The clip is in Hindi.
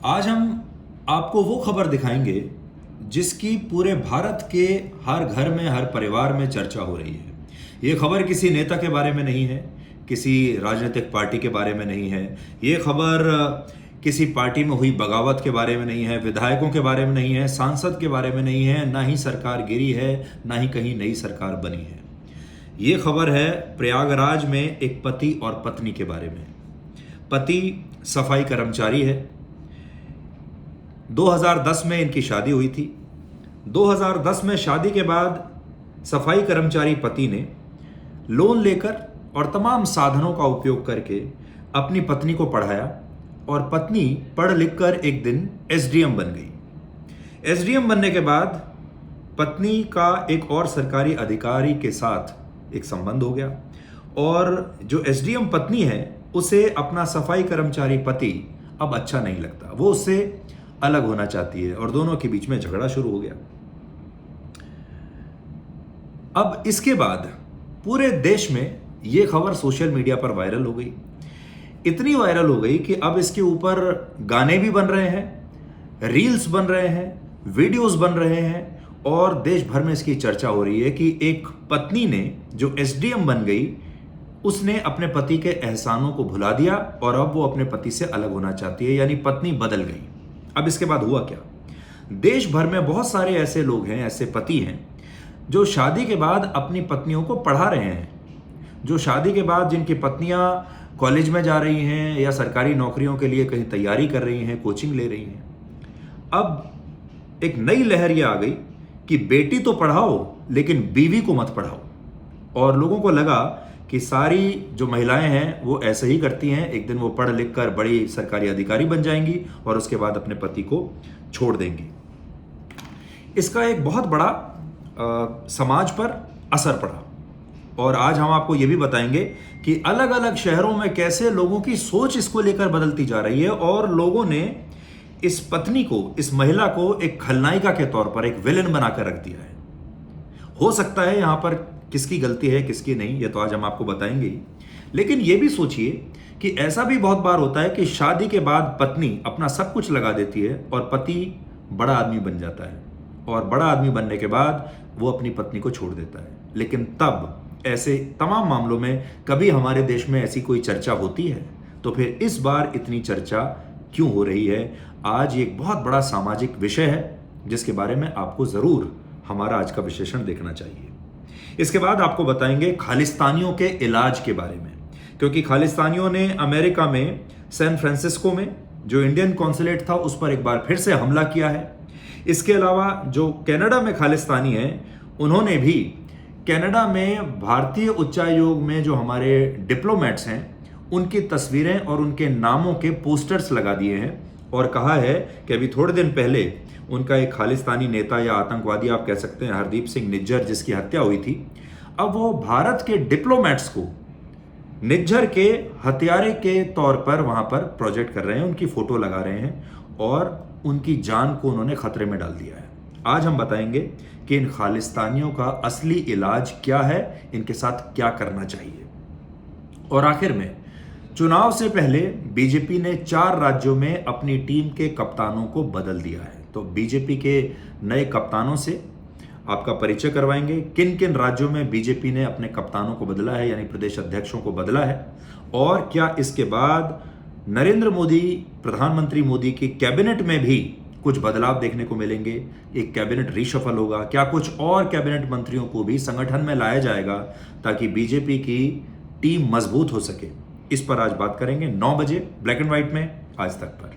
आज हम आपको वो खबर दिखाएंगे जिसकी पूरे भारत के हर घर में, हर परिवार में चर्चा हो रही है। ये खबर किसी नेता के बारे में नहीं है, किसी राजनीतिक पार्टी के बारे में नहीं है। ये खबर किसी पार्टी में हुई बगावत के बारे में नहीं है, विधायकों के बारे में नहीं है, सांसद के बारे में नहीं है, ना ही सरकार गिरी है, ना ही कहीं नई सरकार बनी है। ये खबर है प्रयागराज में एक पति और पत्नी के बारे में। पति सफाई कर्मचारी है। 2010 में इनकी शादी हुई थी। 2010 में शादी के बाद सफाई कर्मचारी पति ने लोन लेकर और तमाम साधनों का उपयोग करके अपनी पत्नी को पढ़ाया और पत्नी पढ़ लिख कर एक दिन एसडीएम बन गई। एसडीएम बनने के बाद पत्नी का एक और सरकारी अधिकारी के साथ एक संबंध हो गया और जो एसडीएम पत्नी है उसे अपना सफाई कर्मचारी पति अब अच्छा नहीं लगता। वो उससे अलग होना चाहती है और दोनों के बीच में झगड़ा शुरू हो गया। अब इसके बाद पूरे देश में यह खबर सोशल मीडिया पर वायरल हो गई। इतनी वायरल हो गई कि अब इसके ऊपर गाने भी बन रहे हैं, रील्स बन रहे हैं, वीडियोस बन रहे हैं और देश भर में इसकी चर्चा हो रही है कि एक पत्नी ने जो एसडीएम बन गई उसने अपने पति के एहसानों को भुला दिया और अब वो अपने पति से अलग होना चाहती है, यानी पत्नी बदल गई। अब इसके बाद हुआ क्या? देश भर में बहुत सारे ऐसे लोग हैं, ऐसे पति हैं जो शादी के बाद अपनी पत्नियों को पढ़ा रहे हैं, जो शादी के बाद जिनकी पत्नियां कॉलेज में जा रही हैं या सरकारी नौकरियों के लिए कहीं तैयारी कर रही हैं, कोचिंग ले रही हैं। अब एक नई लहर ये आ गई कि बेटी तो पढ़ाओ लेकिन बीवी को मत पढ़ाओ। और लोगों को लगा कि सारी जो महिलाएं हैं वो ऐसे ही करती हैं, एक दिन वो पढ़ लिख कर बड़ी सरकारी अधिकारी बन जाएंगी और उसके बाद अपने पति को छोड़ देंगी। इसका एक बहुत बड़ा समाज पर असर पड़ा और आज हम आपको ये भी बताएंगे कि अलग अलग शहरों में कैसे लोगों की सोच इसको लेकर बदलती जा रही है और लोगों ने इस पत्नी को, इस महिला को एक खलनायिका के तौर पर, एक विलेन बनाकर रख दिया है। हो सकता है यहां पर किसकी गलती है किसकी नहीं, ये तो आज हम आपको बताएंगे ही। लेकिन ये भी सोचिए कि ऐसा भी बहुत बार होता है कि शादी के बाद पत्नी अपना सब कुछ लगा देती है और पति बड़ा आदमी बन जाता है और बड़ा आदमी बनने के बाद वो अपनी पत्नी को छोड़ देता है। लेकिन तब ऐसे तमाम मामलों में कभी हमारे देश में ऐसी कोई चर्चा होती है? तो फिर इस बार इतनी चर्चा क्यों हो रही है? आज ये एक बहुत बड़ा सामाजिक विषय है जिसके बारे में आपको जरूर हमारा आज का विश्लेषण देखना चाहिए। इसके बाद आपको बताएंगे खालिस्तानियों के इलाज के बारे में, क्योंकि खालिस्तानियों ने अमेरिका में सैन फ्रांसिस्को में जो इंडियन कॉन्सुलेट था उस पर एक बार फिर से हमला किया है। इसके अलावा जो कनाडा में खालिस्तानी हैं उन्होंने भी कनाडा में भारतीय उच्चायोग में जो हमारे डिप्लोमेट्स हैं उनकी तस्वीरें और उनके नामों के पोस्टर्स लगा दिए हैं और कहा है कि अभी थोड़े दिन पहले उनका एक खालिस्तानी नेता या आतंकवादी आप कह सकते हैं, हरदीप सिंह निज्जर, जिसकी हत्या हुई थी, अब वो भारत के डिप्लोमेट्स को निज्जर के हत्यारे के तौर पर वहां पर प्रोजेक्ट कर रहे हैं, उनकी फोटो लगा रहे हैं और उनकी जान को उन्होंने खतरे में डाल दिया है। आज हम बताएंगे कि इन खालिस्तानियों का असली इलाज क्या है, इनके साथ क्या करना चाहिए। और आखिर में चुनाव से पहले बीजेपी ने 4 राज्यों में अपनी टीम के कप्तानों को बदल दिया है। तो बीजेपी के नए कप्तानों से आपका परिचय करवाएंगे, किन किन राज्यों में बीजेपी ने अपने कप्तानों को बदला है, यानी प्रदेश अध्यक्षों को बदला है, और क्या इसके बाद नरेंद्र मोदी, प्रधानमंत्री मोदी की कैबिनेट में भी कुछ बदलाव देखने को मिलेंगे, एक कैबिनेट रीशफल होगा, क्या कुछ और कैबिनेट मंत्रियों को भी संगठन में लाया जाएगा ताकि बीजेपी की टीम मजबूत हो सके। इस पर आज बात करेंगे 9 बजे ब्लैक एंड व्हाइट में आज तक पर।